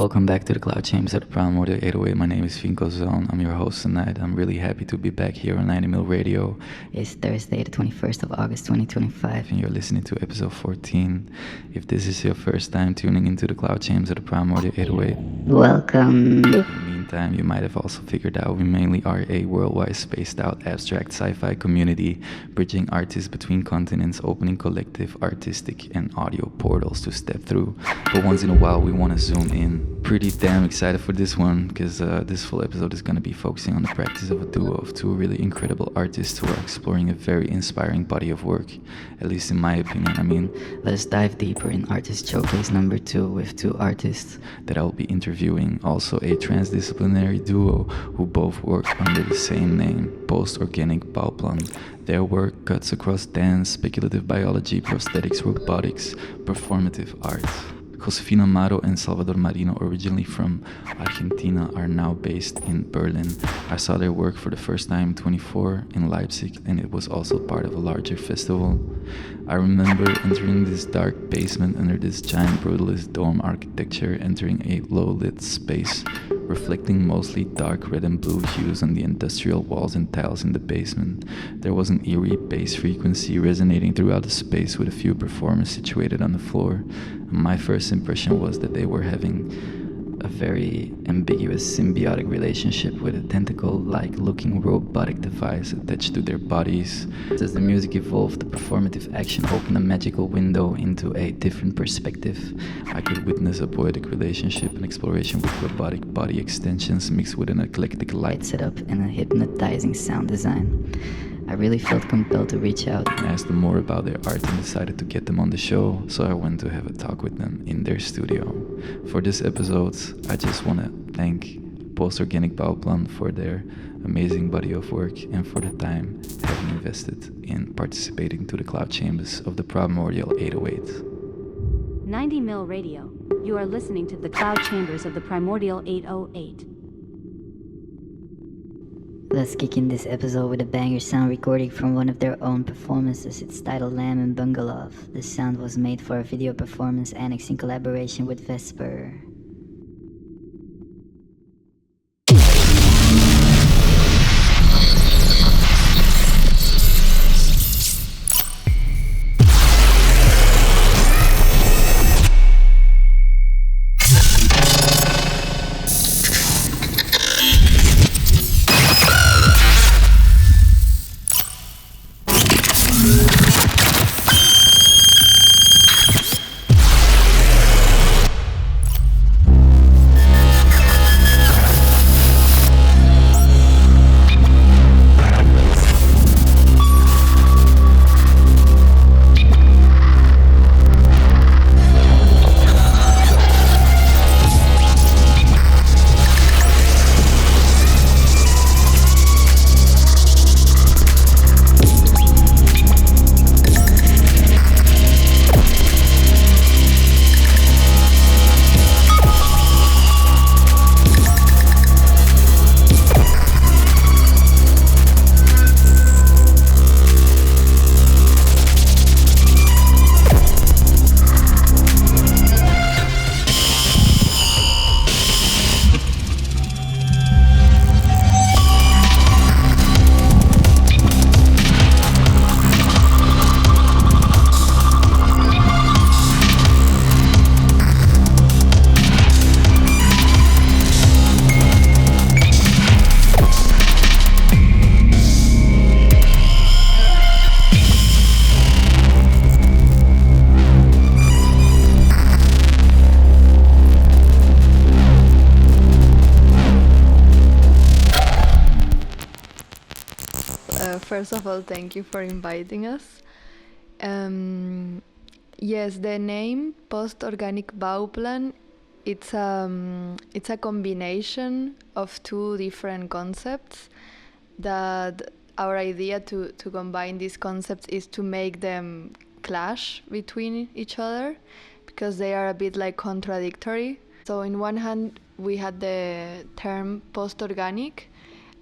Welcome back to the Cloud Chambers at the Primordial 808. My name is vinco.zone. I'm your host tonight. I'm really happy to be back here on 90 Mil Radio. It's Thursday, the 21st of August, 2025. And you're listening to episode 14. If this is your first time tuning into the Cloud Chambers at the Primordial 808, welcome. In the meantime, you might have also figured out we mainly are a worldwide spaced-out abstract sci-fi community, bridging artists between continents, opening collective, artistic, and audio portals to step through. But once in a while, we want to zoom in. Pretty damn excited for this one, because this full episode is going to be focusing on the practice of a duo of two really incredible artists who are exploring a very inspiring body of work, at least in my opinion. I mean, let us dive deeper in Artist Showcase number 2 with two artists that I'll be interviewing, also a transdisciplinary duo who both work under the same name, Post-Organic Bauplan. Their work cuts across dance, speculative biology, prosthetics, robotics, performative art. Josefina Maro and Salvador Marino, originally from Argentina, are now based in Berlin. I saw their work for the first time in 24 in Leipzig, and it was also part of a larger festival. I remember entering this dark basement under this giant brutalist dome architecture, entering a low-lit space, reflecting mostly dark red and blue hues on the industrial walls and tiles in the basement. There was an eerie bass frequency resonating throughout the space with a few performers situated on the floor. My first impression was that they were having a very ambiguous symbiotic relationship with a tentacle-like looking robotic device attached to their bodies. As the music evolved, the performative action opened a magical window into a different perspective. I could witness a poetic relationship and exploration with robotic body extensions mixed with an eclectic light setup and a hypnotizing sound design. I really felt compelled to reach out and ask them more about their art and decided to get them on the show, so I went to have a talk with them in their studio. For this episode, I just want to thank Post-Organic Bauplan for their amazing body of work and for the time having invested in participating to the Cloud Chambers of the Primordial 808. 90 Mil Radio. You are listening to the Cloud Chambers of the Primordial 808. Let's kick in this episode with a banger sound recording from one of their own performances. It's titled Lamb and BUNGALOVV. This sound was made for a video performance ANNEX in collaboration with Vesper. First of all, thank you for inviting us. Yes, the name Post-Organic Bauplan, it's a combination of two different concepts. That our idea to combine these concepts is to make them clash between each other, because they are a bit like contradictory. So in one hand, we had the term post-organic,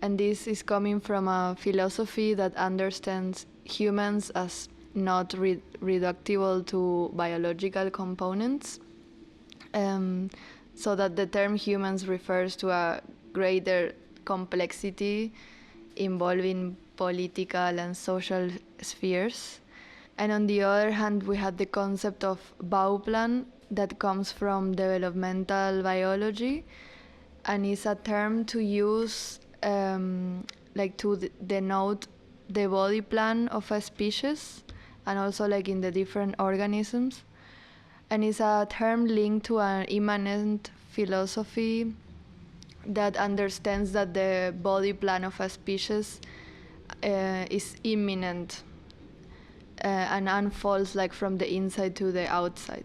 and this is coming from a philosophy that understands humans as not reductible to biological components. so that the term humans refers to a greater complexity involving political and social spheres. And on the other hand, we had the concept of Bauplan that comes from developmental biology and is a term to use to denote the body plan of a species and also like in the different organisms. And it's a term linked to an immanent philosophy that understands that the body plan of a species is imminent and unfolds like from the inside to the outside.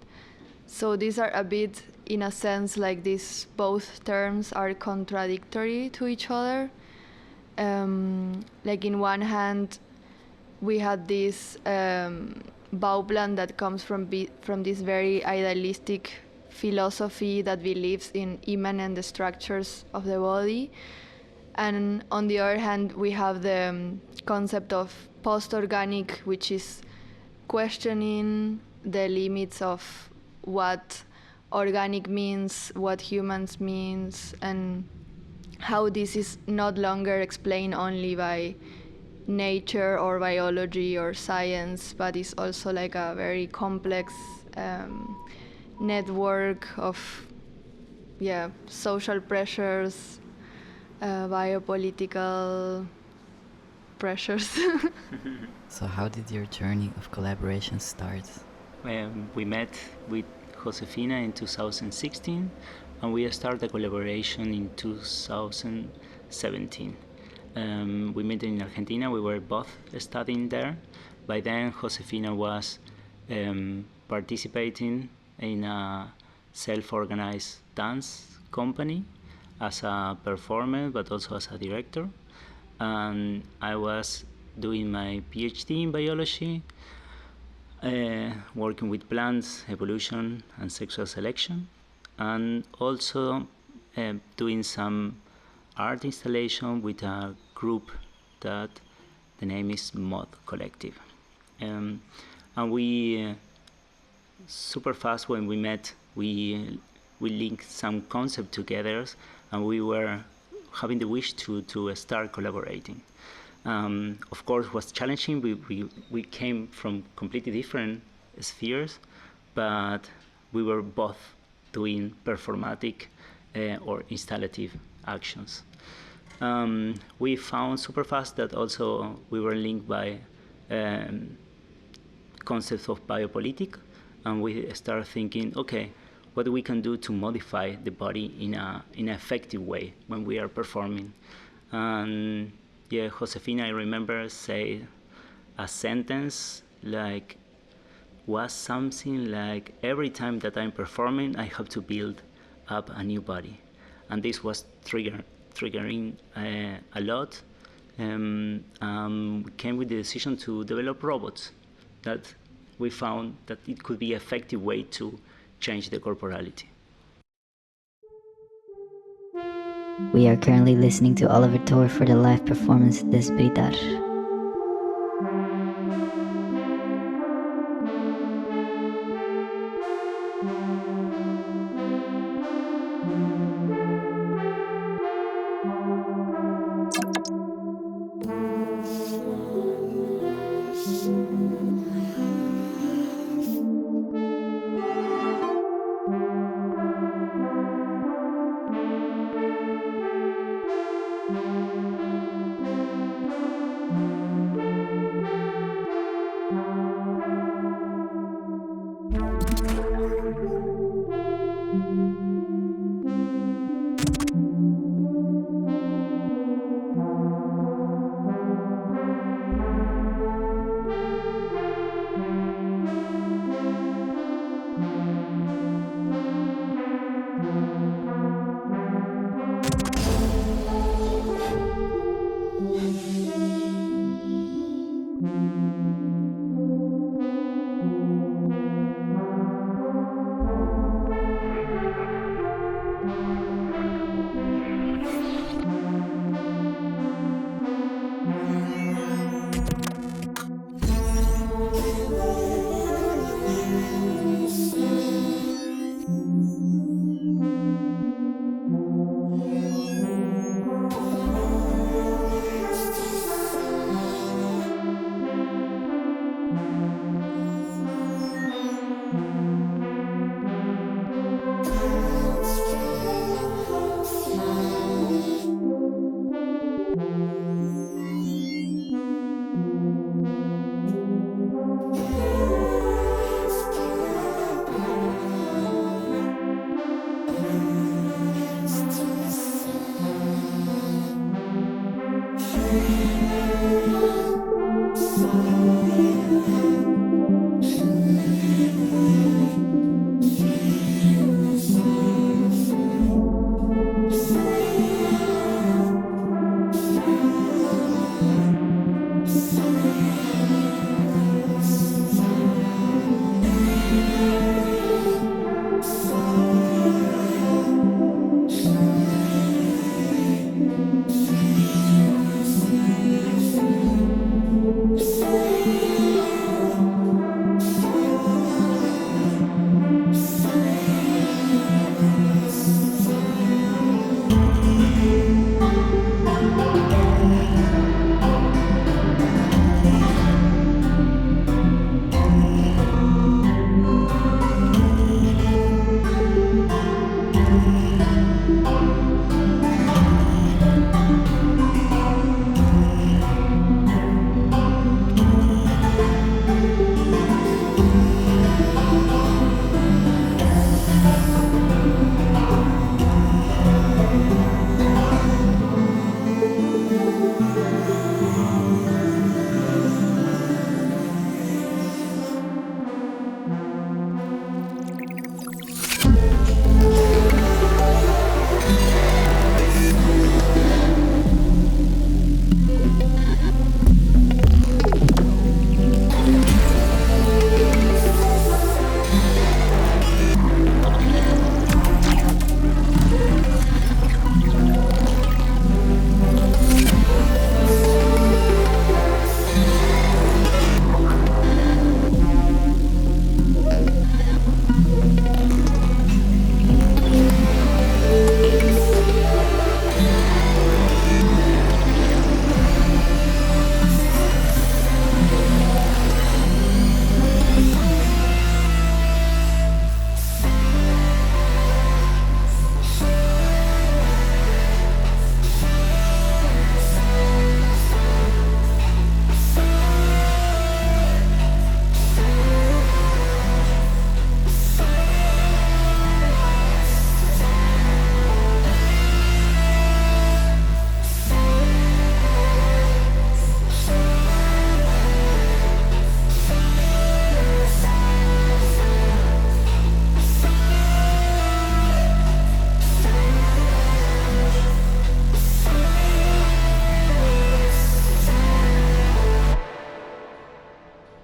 So these are a bit, in a sense, like these both terms are contradictory to each other. Like in one hand, we had this Bauplan that comes from this very idealistic philosophy that believes in immanent structures of the body. And on the other hand, we have the concept of post-organic, which is questioning the limits of what organic means, what humans means, and how this is not longer explained only by nature or biology or science, but is also like a very complex network of social pressures, biopolitical pressures. So how did your journey of collaboration start? We met with Josefina in 2016 and we started a collaboration in 2017. We met in Argentina, we were both studying there. By then Josefina was participating in a self-organized dance company as a performer but also as a director. And I was doing my PhD in biology, working with plants, evolution and sexual selection, and also doing some art installation with a group that the name is Mod Collective. And we super fast when we met, we linked some concept together, and we were having the wish to start collaborating. Of course, it was challenging. We came from completely different spheres, but we were both doing performatic or installative actions. We found super fast that also we were linked by concepts of biopolitic, and we started thinking, okay, what we can do to modify the body in an effective way when we are performing. And yeah, Josefina, I remember, say a sentence like, was something like, every time that I'm performing, I have to build up a new body. And this was triggering a lot. We came with the decision to develop robots that we found that it could be an effective way to change the corporality. We are currently listening to Oliver Torr for the live performance Desbredar.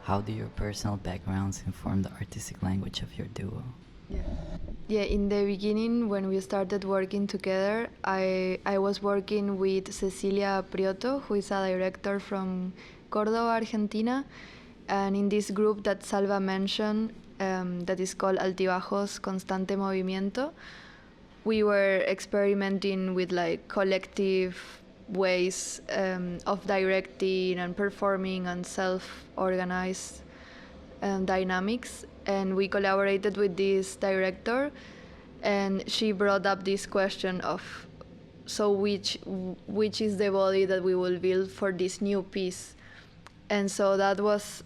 How do your personal backgrounds inform the artistic language of your duo? Yeah, in the beginning, when we started working together, I was working with Cecilia Prioto, who is a director from Córdoba, Argentina, and in this group that Salva mentioned, that is called Altibajos Constante Movimiento, we were experimenting with like collective ways of directing and performing and self-organized dynamics, and we collaborated with this director, and she brought up this question of, so which is the body that we will build for this new piece. And so that was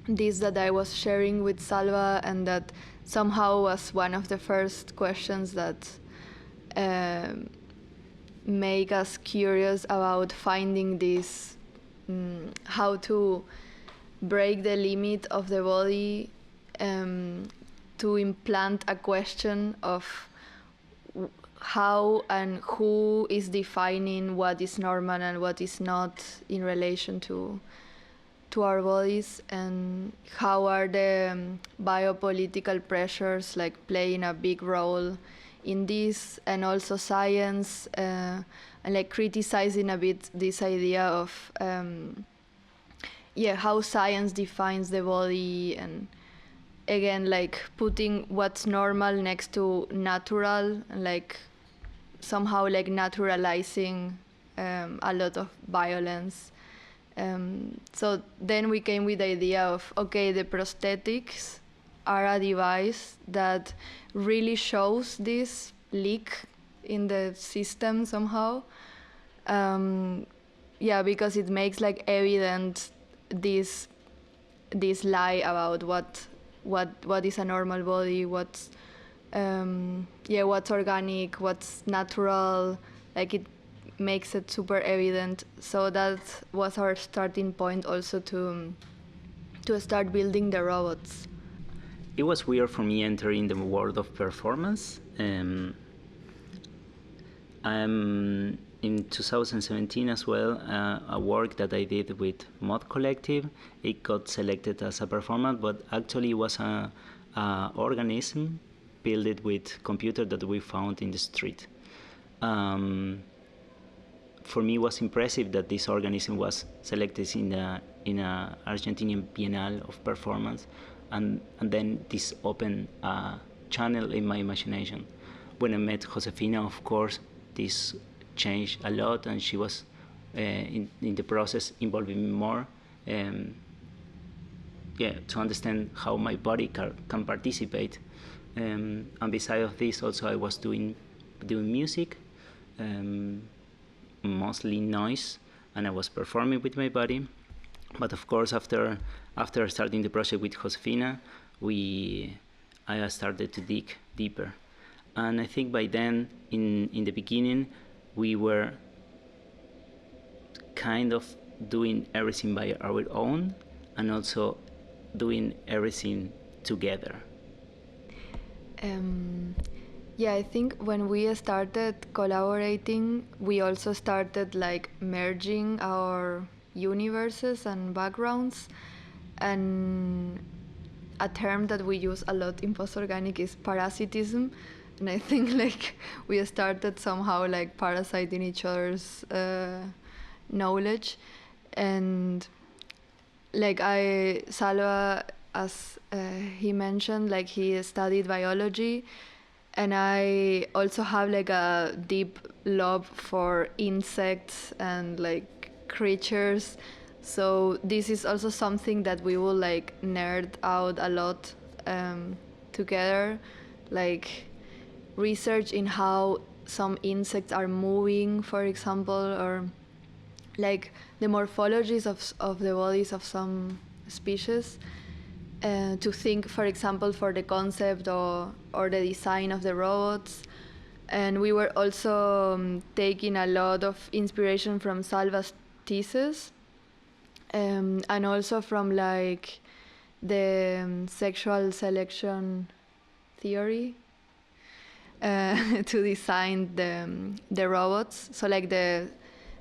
this that I was sharing with Salva, and that somehow was one of the first questions that make us curious about finding this, how to break the limit of the body, to implant a question of how and who is defining what is normal and what is not in relation to our bodies, and how are the biopolitical pressures like playing a big role in this, and also science, and like criticizing a bit this idea of how science defines the body, and again like putting what's normal next to natural, and like somehow like naturalizing a lot of violence. So then we came with the idea of, okay, the prosthetics are a device that really shows this leak in the system somehow. Because it makes like evident this lie about what is a normal body, what's organic, what's natural. Like makes it super evident. So that was our starting point also to start building the robots. It was weird for me entering the world of performance. I'm in 2017 as well, a work that I did with Mod Collective. It got selected as a performance, but actually it was a organism built with computer that we found in the street. For me, it was impressive that this organism was selected in a Argentinian Biennale of performance, and then this opened a channel in my imagination. When I met Josefina, of course, this changed a lot, and she was in the process involving me more, to understand how my body can participate. And besides of this, also I was doing music, mostly noise, and I was performing with my body. But of course, after starting the project with Josefina, I started to dig deeper. And I think by then, in the beginning, we were kind of doing everything by our own, and also doing everything together. Yeah, I think when we started collaborating, we also started like merging our universes and backgrounds. And a term that we use a lot in post-organic is parasitism. And I think like we started somehow like parasiting each other's knowledge. And like Salva, as he mentioned, like he studied biology, and I also have like a deep love for insects and like creatures. So this is also something that we will like nerd out a lot together, like research in how some insects are moving, for example, or like the morphologies of the bodies of some species. To think, for example, for the concept or the design of the robots. And we were also taking a lot of inspiration from Salva's thesis, and also from like the sexual selection theory to design the robots. So like the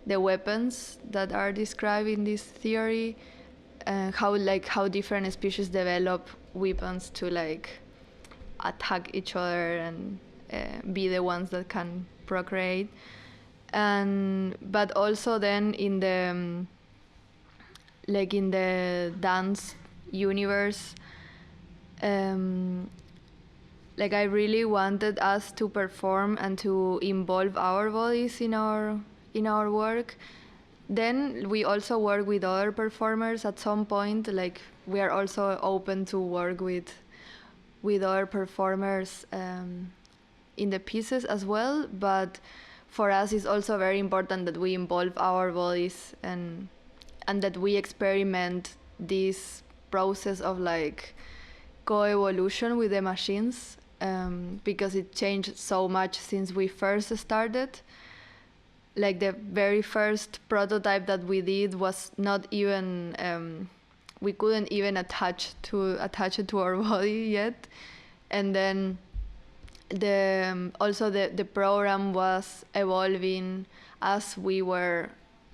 weapons that are described in this theory, how different species develop weapons to like attack each other and be the ones that can procreate. But also then in the dance universe, like I really wanted us to perform and to involve our bodies in our work. Then we also work with other performers at some point. Like we are also open to work with other performers in the pieces as well. But for us, it's also very important that we involve our bodies and that we experiment this process of like co-evolution with the machines, because it changed so much since we first started. Like the very first prototype that we did was not even we couldn't even attach it to our body yet. And then the program was evolving as we were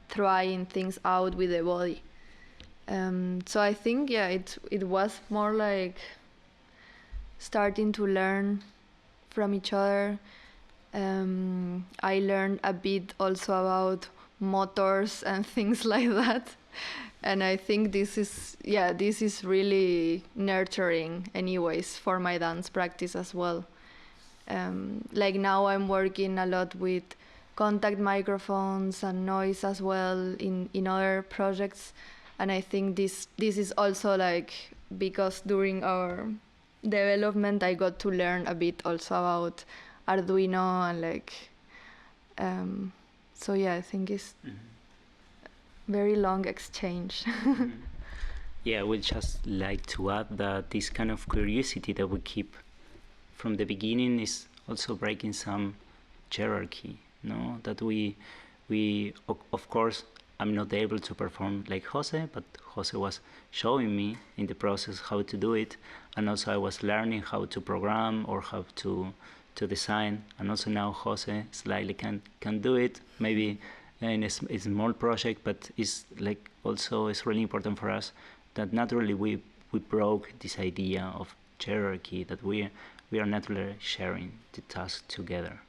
trying things out with the body. So I think it was more like starting to learn from each other. I learned a bit also about motors and things like that, and I think this is really nurturing anyways for my dance practice as well. Like now I'm working a lot with contact microphones and noise as well in other projects, and I think this is also like because during our development I got to learn a bit also about Arduino and like so I think it's very long exchange. Yeah, I would just like to add that this kind of curiosity that we keep from the beginning is also breaking some hierarchy, no? That we of course, I'm not able to perform like Jose, but Jose was showing me in the process how to do it, and also I was learning how to program or how to design, and also now Jose slightly can do it, maybe in a small project, but it's like also it's really important for us that naturally we broke this idea of hierarchy, that we are naturally sharing the task together.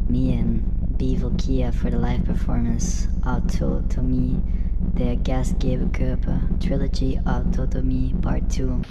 Myan Bevel Kia for the live performance Autotomie der Gastgebekorper, Trilogy Autotomie Part 2.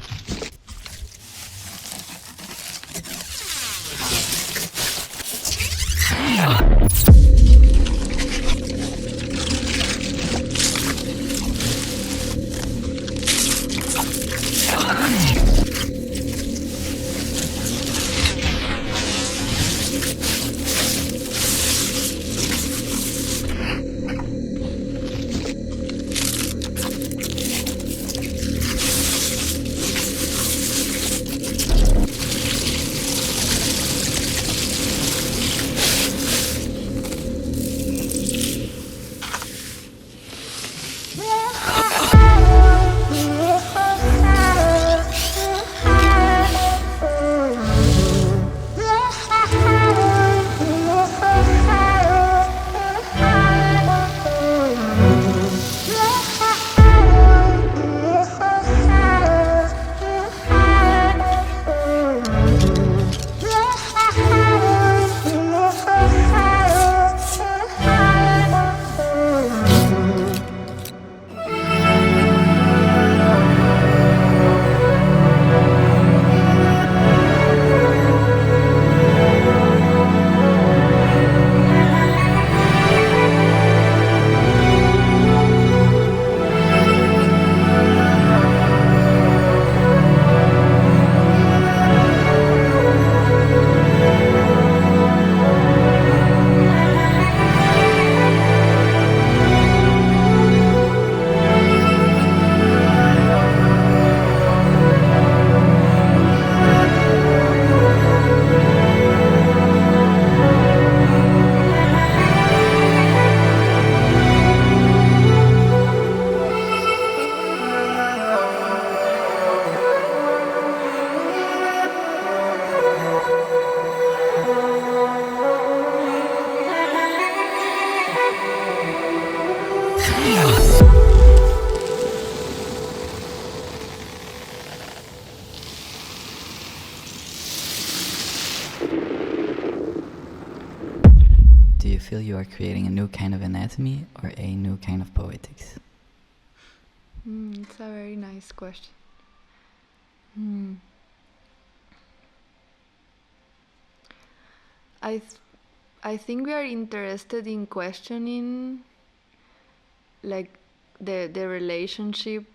Do you feel you are creating a new kind of anatomy or a new kind of poetics? It's a very nice question. I think we are interested in questioning like the relationship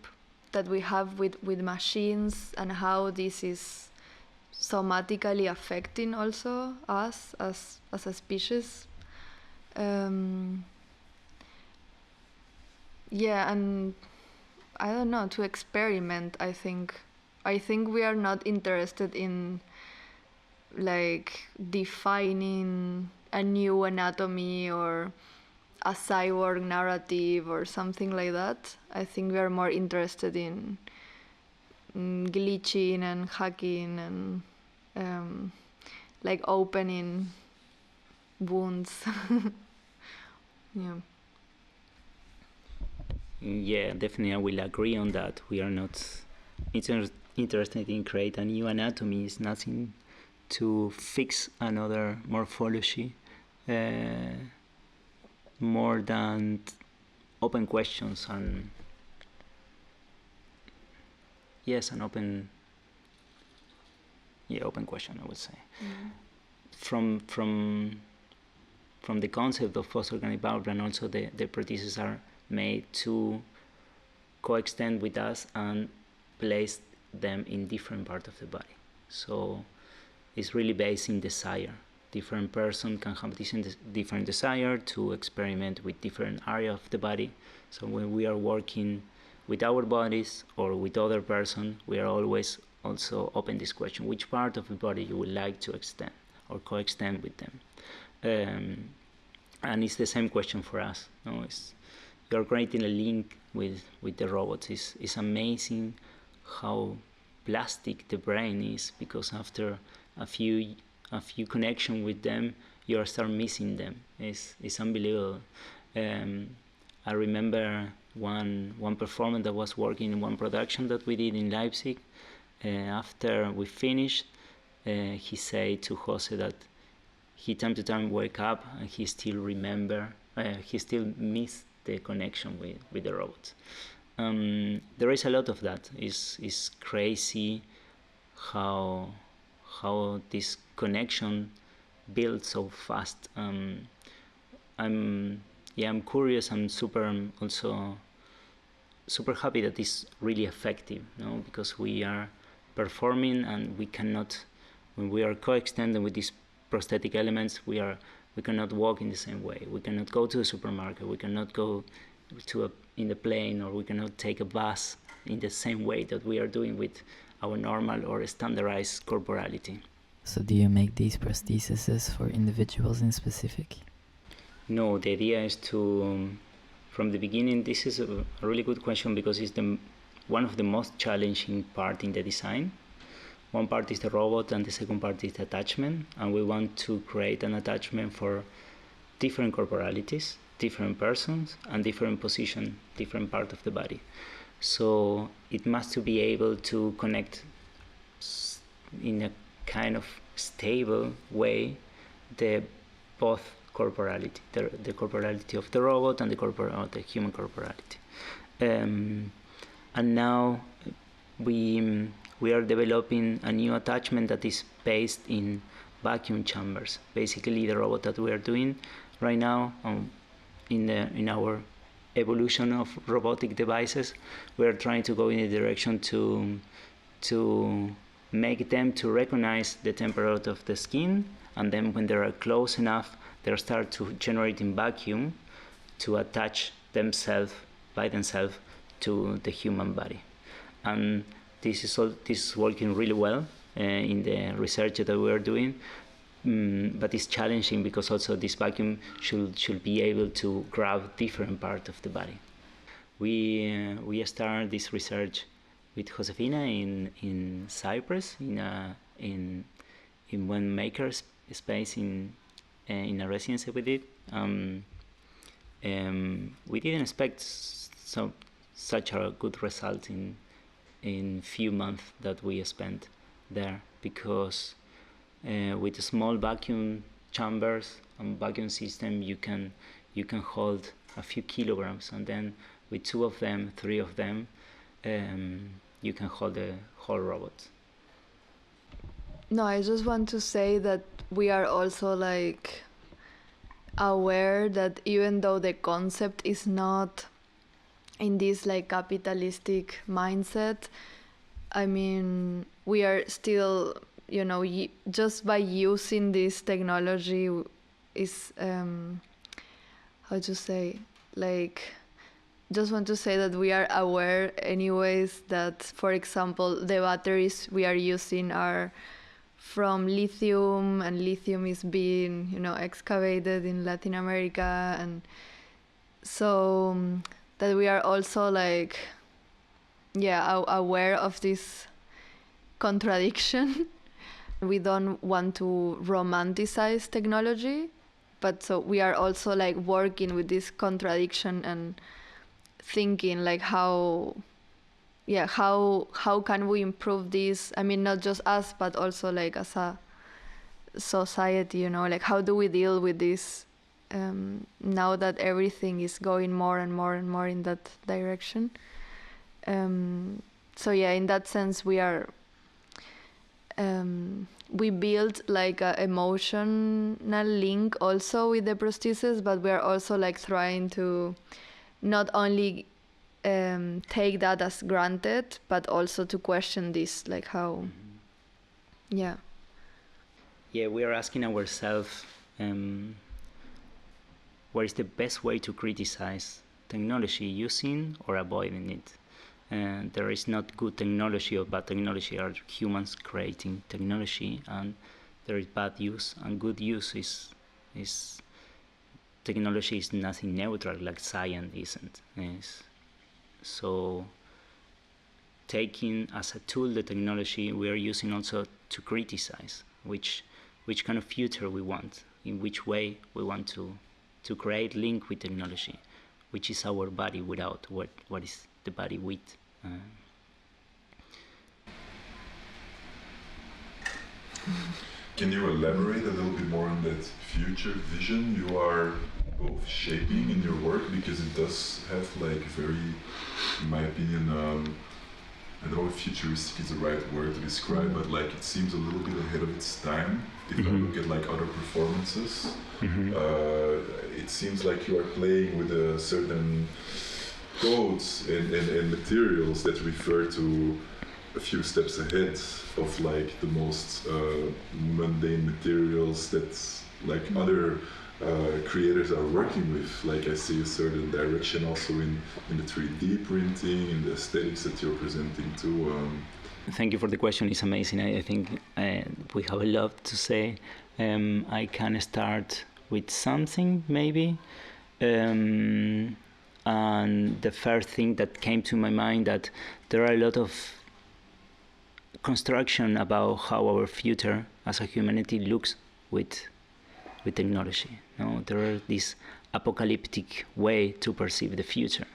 that we have with machines and how this is somatically affecting also us as a species. Yeah, and I don't know, to experiment. I think we are not interested in like defining a new anatomy or a cyborg narrative or something like that. I think we are more interested in glitching and hacking and like opening wounds. Yeah. Yeah, definitely I will agree on that. We are not interested in create a new anatomy. It's nothing to fix another morphology, more than open questions and open question, I would say. From the concept of post-organic bauplan, also the prostheses are made to coextend with us and place them in different parts of the body. So it's really based in desire. Different person can have different desire to experiment with different area of the body. So when we are working with our bodies or with other person, we are always also open this question: which part of the body you would like to extend, or co-extend with them. And it's the same question for us. No, you're creating a link with the robots. It's amazing how plastic the brain is, because after a few connection with them, you start missing them. It's unbelievable. I remember one performer that was working in one production that we did in Leipzig. After we finished, he said to Jose that he time to time wake up and he still miss the connection with the robots. There is a lot of that. It's crazy how this connection builds so fast. I'm curious. I'm also super happy that it's really effective, because we are performing and we cannot, when we are co-extending with these prosthetic elements, we cannot walk in the same way. We cannot go to the supermarket. We cannot go in the plane, or we cannot take a bus in the same way that we are doing with our normal or standardized corporality. So do you make these prostheses for individuals in specific? No, the idea is to, from the beginning, this is a really good question, because it's one of the most challenging part in the design. One part is the robot and the second part is the attachment, and we want to create an attachment for different corporalities, different persons, and different position, different part of the body. So it must be able to connect in a kind of stable way the both corporality, the corporality of the robot and the human corporality. And now we are developing a new attachment that is based in vacuum chambers. Basically, the robot that we are doing right now in our evolution of robotic devices, we are trying to go in a direction to make them to recognize the temperature of the skin, and then when they are close enough, they start to generate in vacuum to attach themselves by themselves to the human body. And this is working really well in the research that we are doing, but it's challenging because also this vacuum should be able to grab different parts of the body. We started this research with Josefina in Cyprus in one maker space in a residency we did. We didn't expect such a good result in few months that we spent there, because with small vacuum chambers and vacuum system you can hold a few kilograms, and then with 2 of them, 3 of them, you can hold the whole robot. No, I just want to say that we are also aware that even though the concept is not in this capitalistic mindset, I mean, we are still, just by using this technology is, how to say, just want to say that we are aware anyways that, for example, the batteries we are using are from lithium, and lithium is being, excavated in Latin America, and so that we are also aware of this contradiction. We don't want to romanticize technology, but so we are also working with this contradiction and thinking how can we improve this? I mean, not just us, but also as a society, how do we deal with this now that everything is going more and more and more in that direction? So yeah, in that sense, we are we build a emotional link also with the prosthesis, but we are also trying to not only take that as granted, but also to question this, how, yeah, we are asking ourselves what is the best way to criticize technology, using or avoiding it. There is not good technology or bad technology, are humans creating technology, and there is bad use, and good use is technology is nothing neutral like science isn't. So taking as a tool the technology, we are using also to criticize which kind of future we want, in which way we want to create link with technology, which is our body without, what is the body with. Can you elaborate a little bit more on that future vision you are both shaping in your work? Because it does have like very, in my opinion, I don't know if futuristic is the right word to describe, but like it seems a little bit ahead of its time. If I look at like other performances, it seems like you are playing with a certain codes and materials that refer to a few steps ahead of like the most mundane materials that like other creators are working with. Like I see a certain direction also in the 3D printing and the aesthetics that you're presenting too. Thank you for the question. It's amazing. I think we have a lot to say. I can start with something maybe. And the first thing that came to my mind that there are a lot of construction about how our future as a humanity looks with technology. There are this apocalyptic way to perceive the future.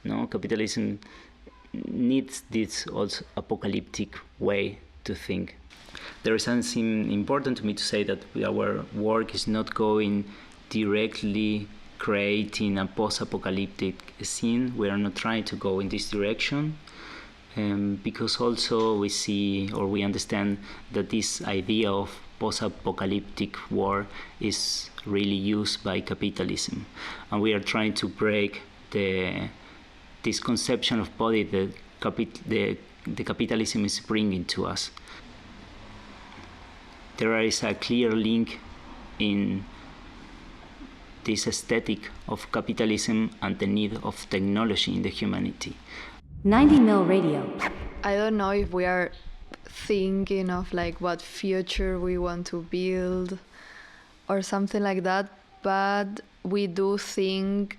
Capitalism needs this also apocalyptic way to think. There is something important to me to say that our work is not going directly creating a post-apocalyptic scene. We are not trying to go in this direction. Because also we see or we understand that this idea of post-apocalyptic war is really used by capitalism, and we are trying to break this conception of body that the capitalism is bringing to us. There is a clear link in this aesthetic of capitalism and the need of technology in the humanity. 90 mil radio. I don't know if we are thinking of like what future we want to build or something like that, but we do think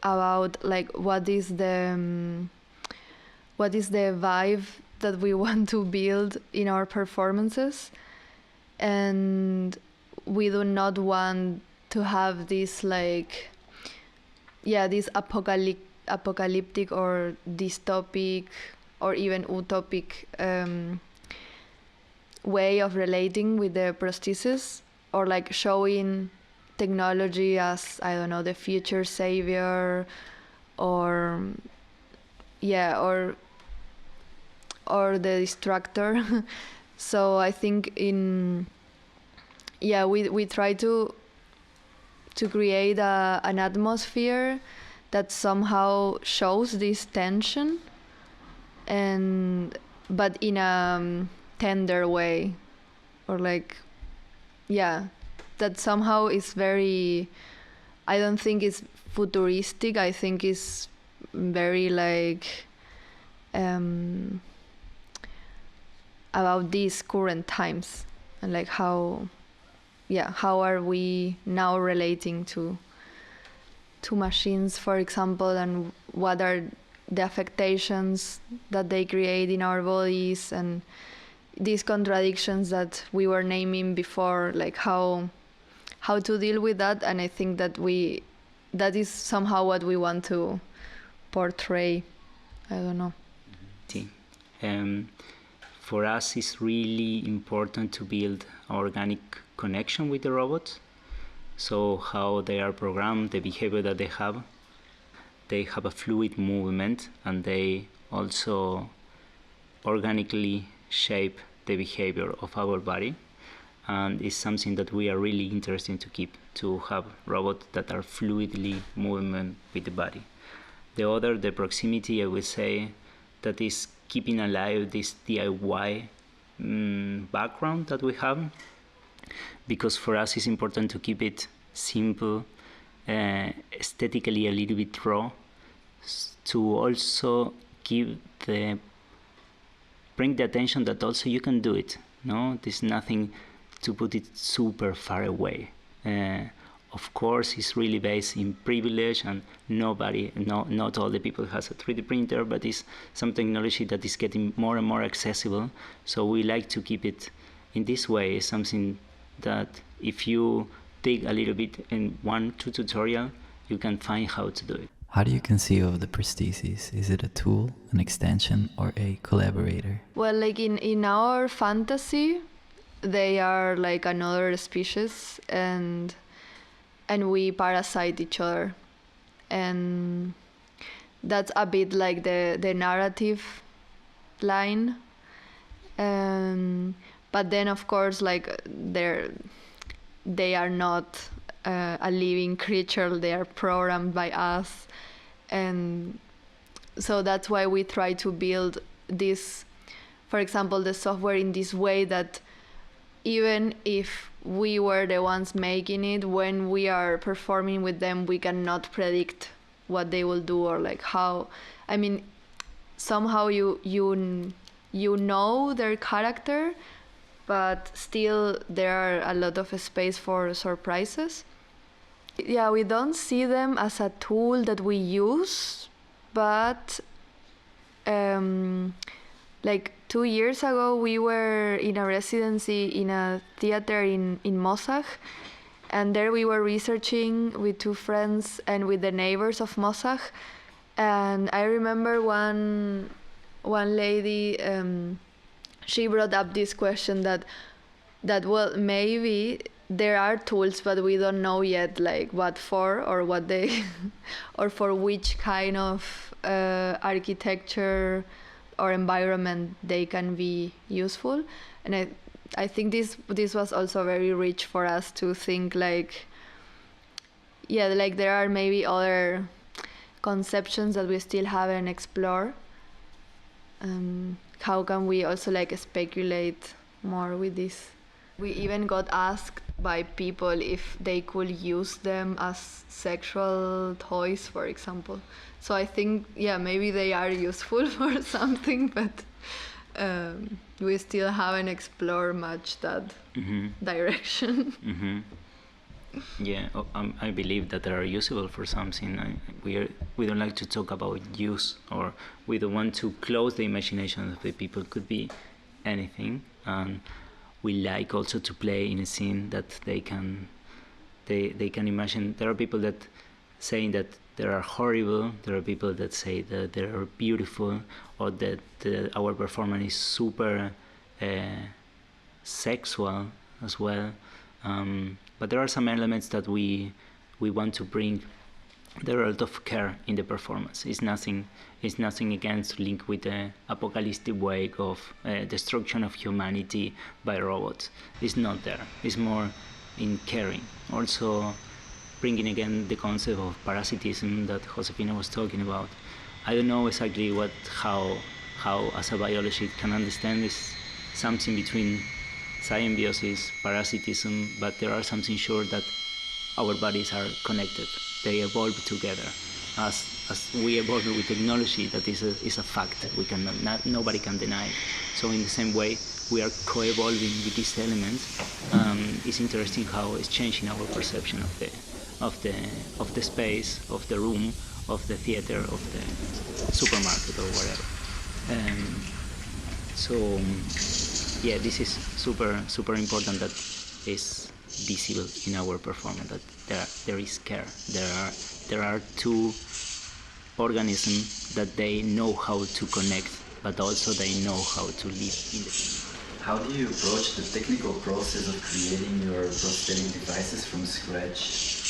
about like what is the vibe that we want to build in our performances, and we do not want to have this like this apocalyptic or dystopic or even utopic way of relating with the prosthesis, or like showing technology as, I don't know, the future savior, or the distractor. So I think we try to create an atmosphere that somehow shows this tension, but in a tender way, or like that somehow is very, I don't think it's futuristic. I think it's very like about these current times, and like how are we now relating to machines, for example, and what are the affectations that they create in our bodies, and these contradictions that we were naming before, like how to deal with that. And I think that is somehow what we want to portray. I don't know. For us, it's really important to build an organic connection with the robots. So how they are programmed, the behavior that they have a fluid movement, and they also organically shape the behavior of our body. And it's something that we are really interested to keep, to have robots that are fluidly moving with the body. The proximity, I would say, that is keeping alive this DIY background that we have, because for us it's important to keep it simple, aesthetically a little bit raw, to also bring the attention that also you can do it. There's nothing to put it super far away. Of course, it's really based in privilege, and not all the people has a 3D printer, but it's some technology that is getting more and more accessible. So we like to keep it in this way. It's something that if you dig a little bit in 1-2 tutorial, you can find how to do it. How do you conceive of the prosthesis? Is it a tool, an extension, or a collaborator? Well, like in our fantasy, they are like another species, and we parasite each other, and that's a bit like the narrative line. But then, of course, like they are not a living creature. They are programmed by us, and so that's why we try to build this, for example, the software in this way that even if we were the ones making it, when we are performing with them, we cannot predict what they will do or like how. I mean, somehow you know their character, but still there are a lot of space for surprises. Yeah, we don't see them as a tool that we use, but like 2 years ago, we were in a residency in a theater in Mosag, and there we were researching with 2 friends and with the neighbors of Mosag. And I remember one lady, she brought up this question that well, maybe there are tools, but we don't know yet like what for or what they or for which kind of architecture or environment they can be useful. And I think this was also very rich for us to think like, yeah, like there are maybe other conceptions that we still haven't explored. How can we also like speculate more with this? We even got asked by people if they could use them as sexual toys, for example. So I think, yeah, maybe they are useful for something, but we still haven't explored much that direction. Yeah, I believe that they are usable for something. We don't like to talk about use, or we don't want to close the imagination of the people. Could be anything, and we like also to play in a scene that they can imagine. There are people that saying that they are horrible. There are people that say that they are beautiful, or that our performance is super sexual as well. But there are some elements that we want to bring. There are a lot of care in the performance. It's nothing against link with the apocalyptic wave of destruction of humanity by robots. It's not there. It's more in caring. Also, bringing again the concept of parasitism that Josefina was talking about. I don't know exactly how as a biologist can understand this, something between symbiosis, parasitism, but there are something sure that our bodies are connected. They evolve together. As we evolve with technology, that is a fact. Nobody can deny it. So in the same way, we are co-evolving with these elements. It's interesting how it's changing our perception of the space, of the room, of the theater, of the supermarket, or whatever. Yeah, this is super important that is visible in our performance, that there is care. There are 2 organisms that they know how to connect, but also they know how to live in the team. How do you approach the technical process of creating your prosthetic devices from scratch?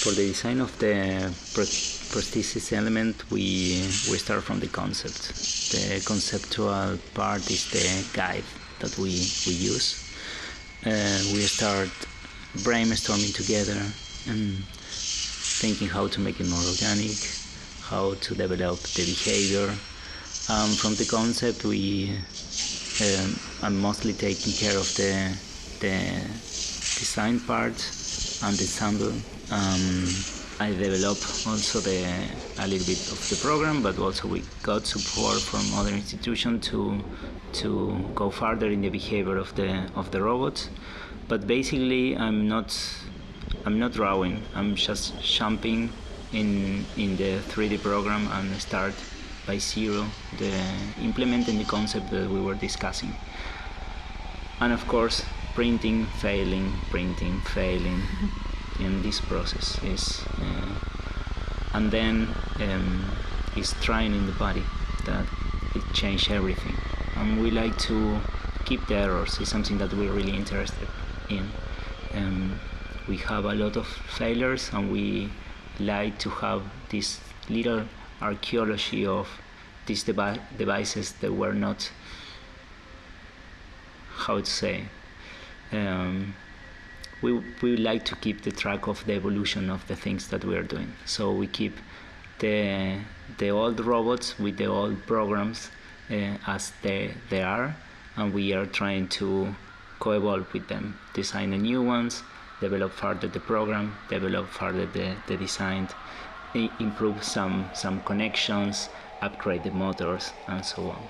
For the design of the prosthesis element, we start from the concept. The conceptual part is the guide that we use. We start brainstorming together and thinking how to make it more organic, how to develop the behavior. From the concept, I'm mostly taking care of the design part and the ensemble. I developed also a little bit of the program, but also we got support from other institutions to go further in the behavior of the robots. But basically, I'm not drawing. I'm just jumping in the 3D program and start by zero, implementing the concept that we were discussing. And of course, printing, failing, in this process is, and then is trying in the body that it changed everything. And we like to keep the errors. It's something that we're really interested in. We have a lot of failures, and we like to have this little archaeology of these devices that were not, how to say, we like to keep the track of the evolution of the things that we are doing. So we keep the old robots with the old programs as they are, and we are trying to co-evolve with them, design the new ones, develop further the program, develop further the design, improve some connections, upgrade the motors, and so on.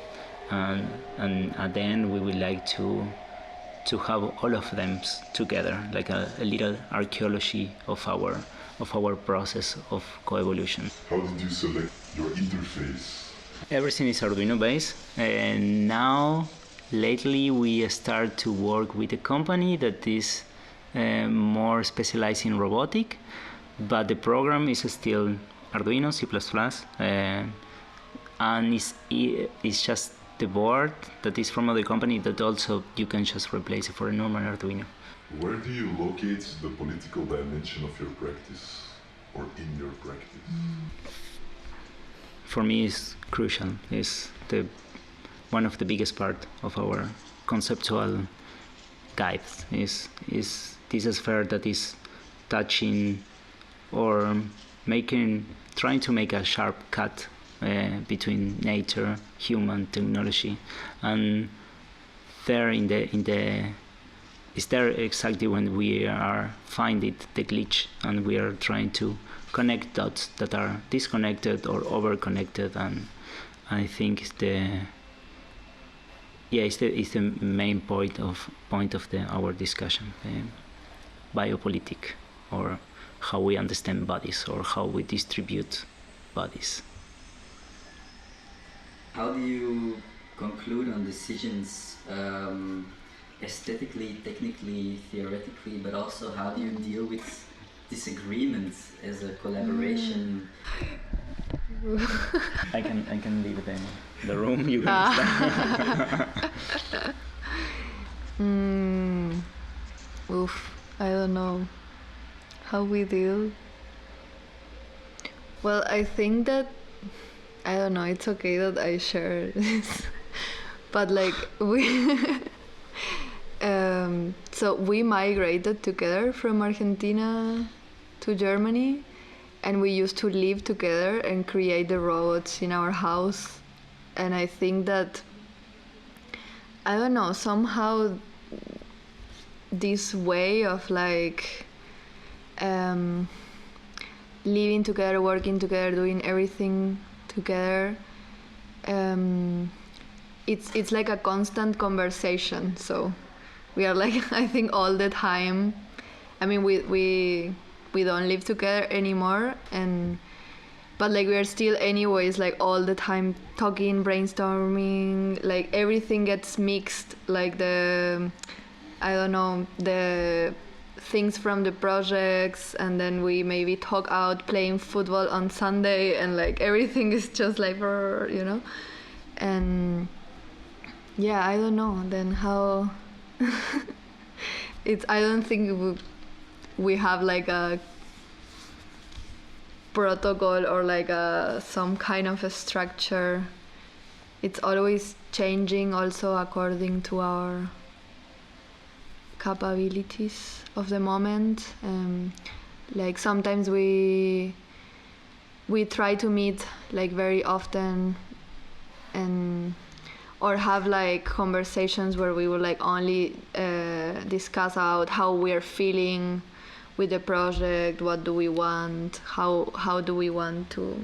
And at the end, we would like to have all of them together, like a little archaeology of our process of co-evolution. How did you select your interface? Everything is Arduino based, and now lately we start to work with a company that is more specialized in robotic, but the program is still Arduino, C++, and it's just the board that is from other company that also you can just replace it for a normal Arduino. Where do you locate the political dimension of your practice, or in your practice? For me, it's crucial. It's one of the biggest part of our conceptual guides. Is this sphere that is touching or trying to make a sharp cut between nature, human, technology, and there is there exactly when we are finding the glitch, and we are trying to connect dots that are disconnected or over-connected, and I think it's the main point of our discussion, biopolitic, or how we understand bodies or how we distribute bodies. How do you conclude on decisions aesthetically, technically, theoretically, but also how do you deal with disagreements as a collaboration? I can leave it in the room. You can start. I don't know how we deal. Well, I think that I don't know. It's okay that I share this, but like so we migrated together from Argentina to Germany, and we used to live together and create the robots in our house. And I think that, I don't know, somehow this way of like living together, working together, doing everything together, it's like a constant conversation. So we are like, I think all the time, I mean, we don't live together anymore, but like we are still anyways like all the time talking, brainstorming, like everything gets mixed, like the things from the projects, and then we maybe talk out playing football on Sunday, and like everything is just like, and yeah, I don't know then how I don't think we have like a protocol or like some kind of a structure. It's always changing also according to our capabilities of the moment. Like sometimes we try to meet like very often or have like conversations where we will like only discuss out how we're feeling with the project. What do we want? How do we want to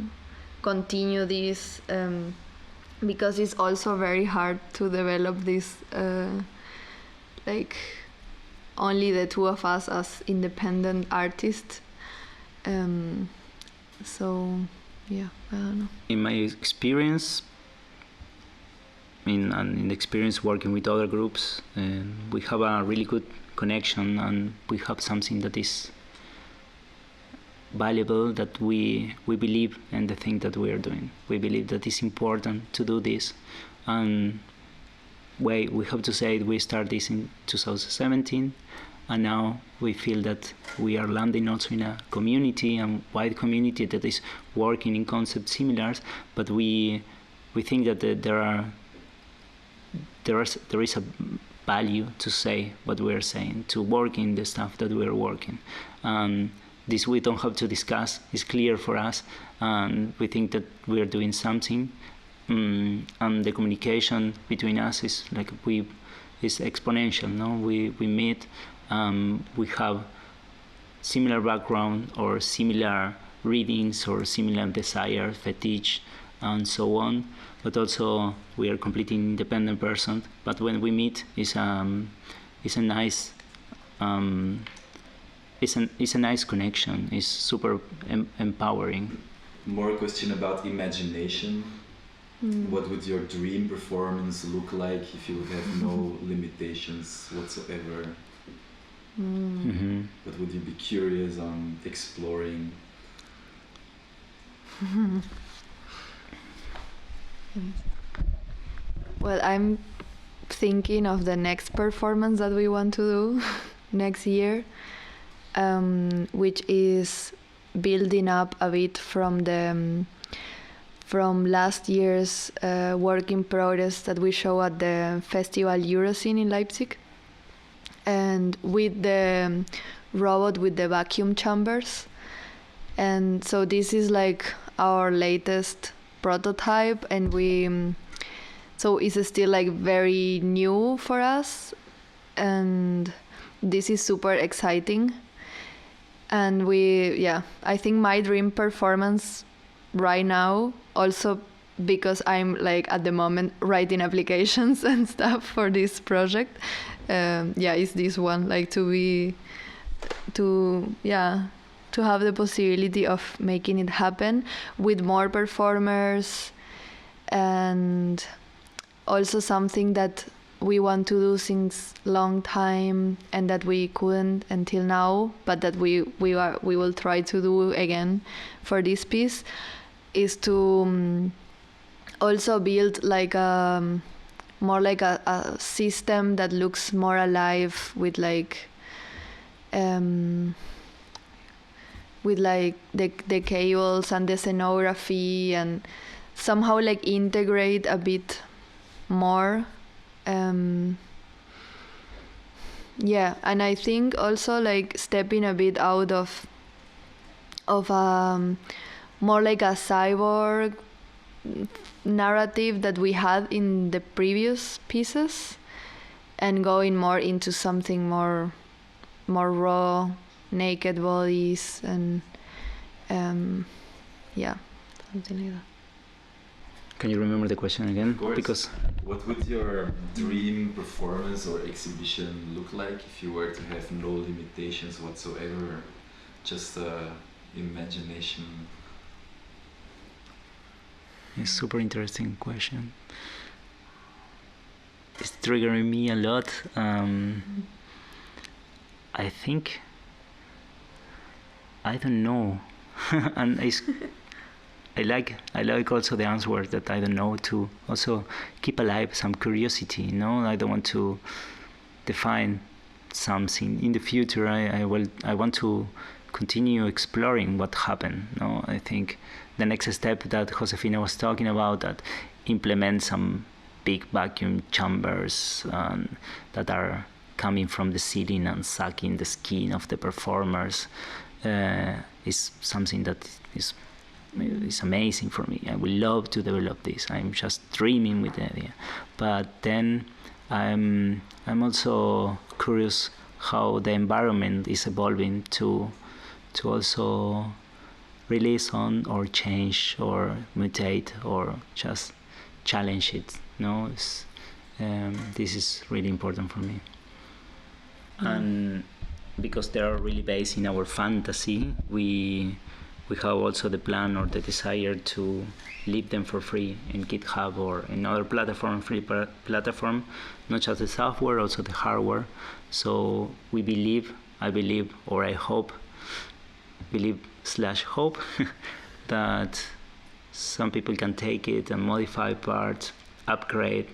continue this? Because it's also very hard to develop this, like only the two of us as independent artists. So yeah, I don't know. In my experience, in the experience working with other groups, we have a really good connection, and we have something that is valuable, that we believe in the thing that we are doing. We believe that it's important to do this, and we have to say we started this in 2017, and now we feel that we are landing also in a community, a wide community that is working in concepts similar, but we think that there is a value to say what we are saying, to work in the stuff that we are working. This we don't have to discuss, it's clear for us, and we think that we are doing something, and the communication between us is is exponential. No, we meet, we have similar background or similar readings or similar desire, fetish, and so on. But also we are completely independent person. But when we meet, it's a nice. It's a nice connection. It's super empowering. More a question about imagination. What would your dream performance look like if you would have no limitations whatsoever? What would you be curious on exploring? Well, I'm thinking of the next performance that we want to do next year, which is building up a bit from last year's work in progress that we show at the festival Euroscene in Leipzig, and with the robot with the vacuum chambers. And so this is like our latest prototype, and so it's still like very new for us, and this is super exciting. And I think my dream performance right now, also because I'm like at the moment writing applications and stuff for this project, is this one, like to have the possibility of making it happen with more performers, and also something that we want to do since long time and that we couldn't until now, but that we will try to do again for this piece, is to also build like more like a system that looks more alive with the cables and the scenography, and somehow like integrate a bit more. And I think also like stepping a bit out of more like a cyborg narrative that we had in the previous pieces, and going more into something more raw, naked bodies, and something like that. Can you remember the question again? Of course. Because what would your dream performance or exhibition look like if you were to have no limitations whatsoever, just imagination? it's a super interesting question. It's triggering me a lot. I think I don't know, and I like also the answer that I don't know, to also keep alive some curiosity. I don't want to define something in the future. I want to continue exploring what happened. I think the next step that Josefina was talking about, that implement some big vacuum chambers that are coming from the ceiling and sucking the skin of the performers, is something that is amazing for me. I would love to develop this. I'm just dreaming with the idea. But then I'm also curious how the environment is evolving to also release on or change or mutate or just challenge it. No, this is really important for me. And because they are really based in our fantasy, we have also the plan or the desire to leave them for free in GitHub or in other platform, free platform, not just the software, also the hardware. So I believe, or I hope that some people can take it and modify parts, upgrade,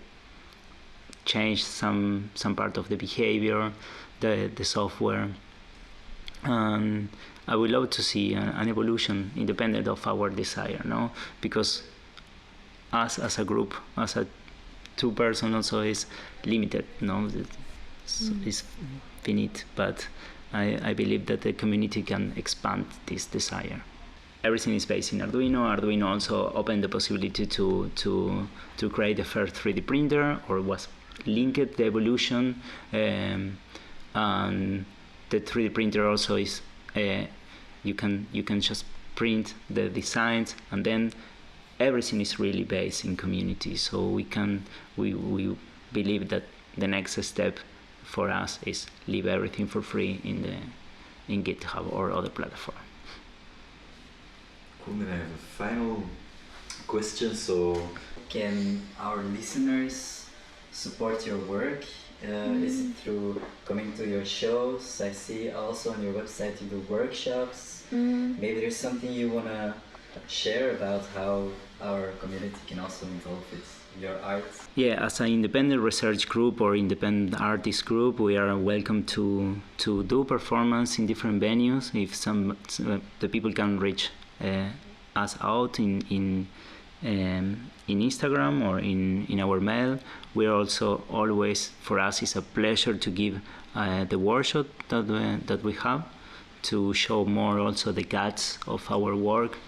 change some part of the behavior, the software. And I would love to see an evolution independent of our desire, no? Because us as a group, as a two-person also is limited, no? It's finite, but I believe that the community can expand this desire. Everything is based in Arduino. Arduino also opened the possibility to create the first 3D printer, or was linked the evolution, and the 3D printer also is you can just print the designs, and then everything is really based in community. So we believe that the next step for us is leave everything for free in GitHub or other platform. Cool. Then I have a final question. So, can our listeners support your work? Is it through coming to your shows? I see also on your website you do workshops. Maybe there's something you want to share about how our community can also involve with your art. Yeah, as an independent research group or independent artist group, we are welcome to do performance in different venues. If the people can reach us out in Instagram or in our mail. We're also always, for us, it's a pleasure to give the workshop that we have, to show more also the guts of our work.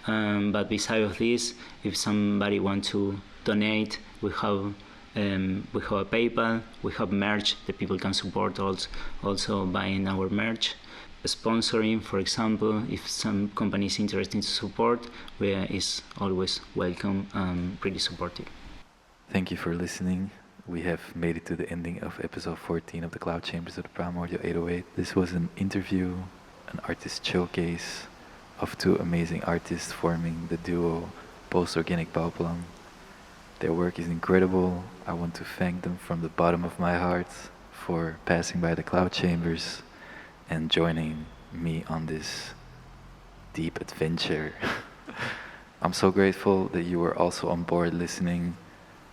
But besides this, if somebody wants to donate, we have a PayPal, we have merch that people can support also buying our merch. Sponsoring, for example, if some company is interested to support, is always welcome and pretty supportive. thank you for listening. We have made it to the ending of episode 14 of the Cloud Chambers of the Primordial 808. This was an interview, an artist showcase of two amazing artists forming the duo Post-Organic Bauplan. Their work is incredible. I want to thank them from the bottom of my heart for passing by the Cloud Chambers and joining me on this deep adventure. I'm so grateful that you were also on board listening.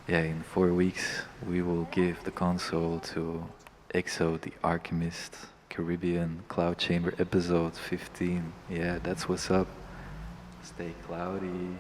Yeah, in 4 weeks we will give the console to EXO the Alchemist Caribbean Cloud Chamber episode 15. Yeah, that's what's up. Stay cloudy.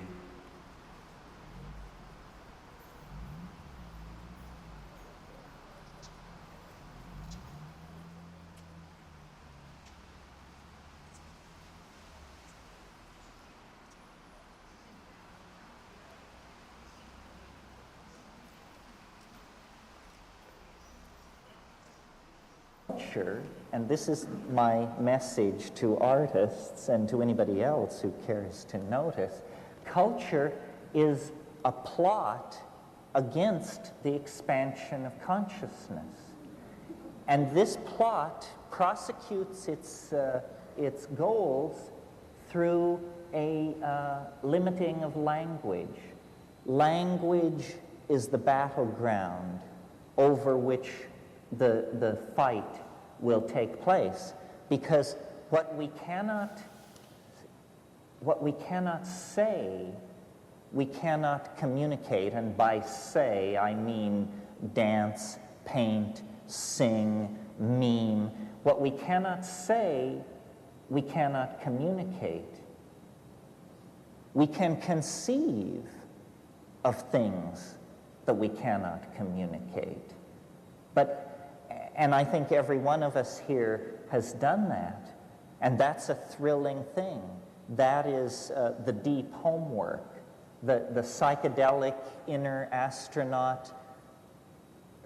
And this is my message to artists and to anybody else who cares to notice. Culture is a plot against the expansion of consciousness. And this plot prosecutes its goals through a limiting of language. Language is the battleground over which the fight will take place, because what we cannot say, we cannot communicate. And by say, I mean dance, paint, sing, meme. What we cannot say, we cannot communicate. We can conceive of things that we cannot communicate. And I think every one of us here has done that. And that's a thrilling thing. That is the deep homework, the psychedelic inner astronaut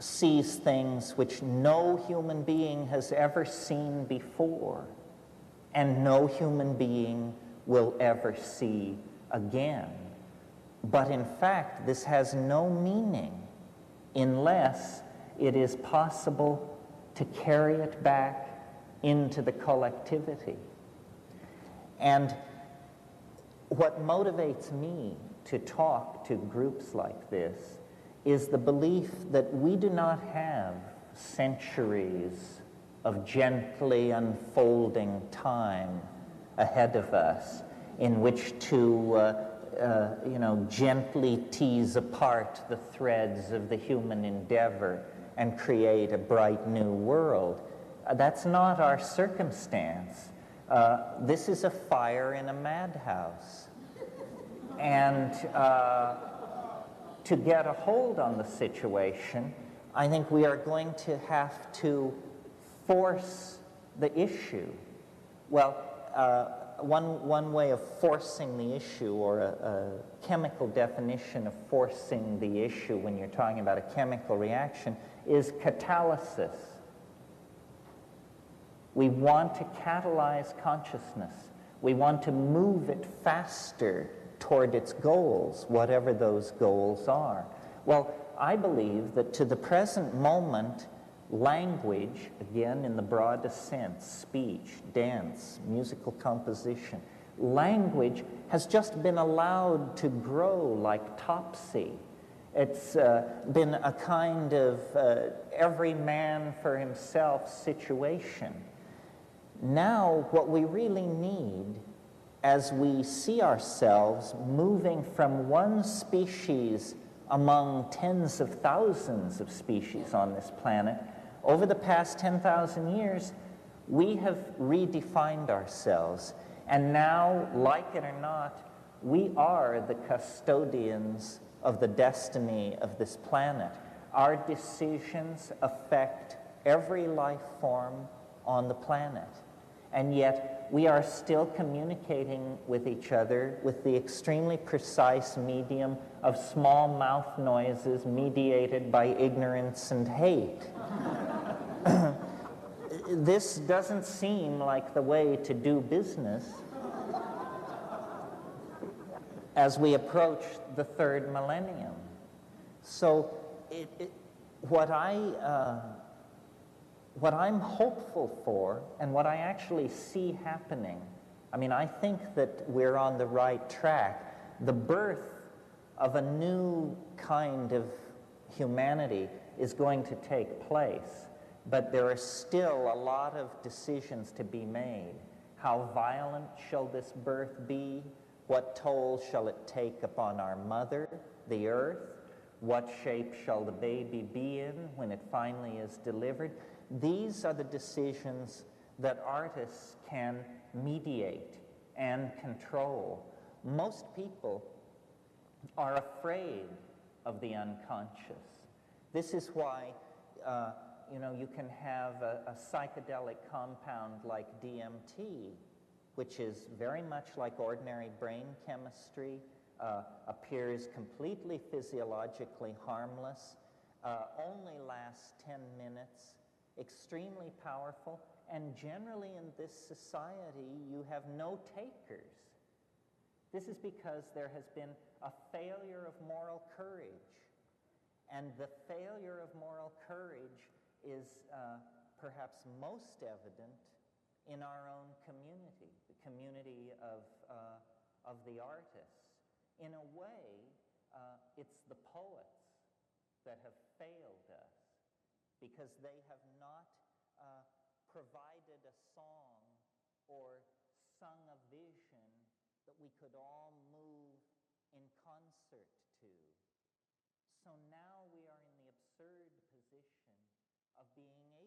sees things which no human being has ever seen before, and no human being will ever see again. But in fact, this has no meaning unless it is possible to carry it back into the collectivity. And what motivates me to talk to groups like this is the belief that we do not have centuries of gently unfolding time ahead of us in which to gently tease apart the threads of the human endeavor and create a bright new world. That's not our circumstance. This is a fire in a madhouse. And to get a hold on the situation, I think we are going to have to force the issue. Well, one way of forcing the issue, or a chemical definition of forcing the issue when you're talking about a chemical reaction, is catalysis. We want to catalyze consciousness. We want to move it faster toward its goals, whatever those goals are. Well, I believe that to the present moment, language, again in the broadest sense, speech, dance, musical composition, language has just been allowed to grow like topsy. It's been a kind of every man for himself situation. Now, what we really need, as we see ourselves moving from one species among tens of thousands of species on this planet, over the past 10,000 years, we have redefined ourselves. And now, like it or not, we are the custodians of the destiny of this planet. Our decisions affect every life form on the planet. And yet, we are still communicating with each other with the extremely precise medium of small mouth noises mediated by ignorance and hate. This doesn't seem like the way to do business as we approach the third millennium. So what I'm hopeful for, and what I actually see happening, I mean, I think that we're on the right track. The birth of a new kind of humanity is going to take place, but there are still a lot of decisions to be made. How violent shall this birth be? What toll shall it take upon our mother, the earth? What shape shall the baby be in when it finally is delivered? These are the decisions that artists can mediate and control. Most people are afraid of the unconscious. This is why you can have a psychedelic compound like DMT, which is very much like ordinary brain chemistry, appears completely physiologically harmless, only lasts 10 minutes, extremely powerful, and generally in this society you have no takers. This is because there has been a failure of moral courage, and the failure of moral courage is perhaps most evident in our own community, the community of the artists. In a way, it's the poets that have failed us, because they have not provided a song or sung a vision that we could all move in concert to. So now we are in the absurd position of being able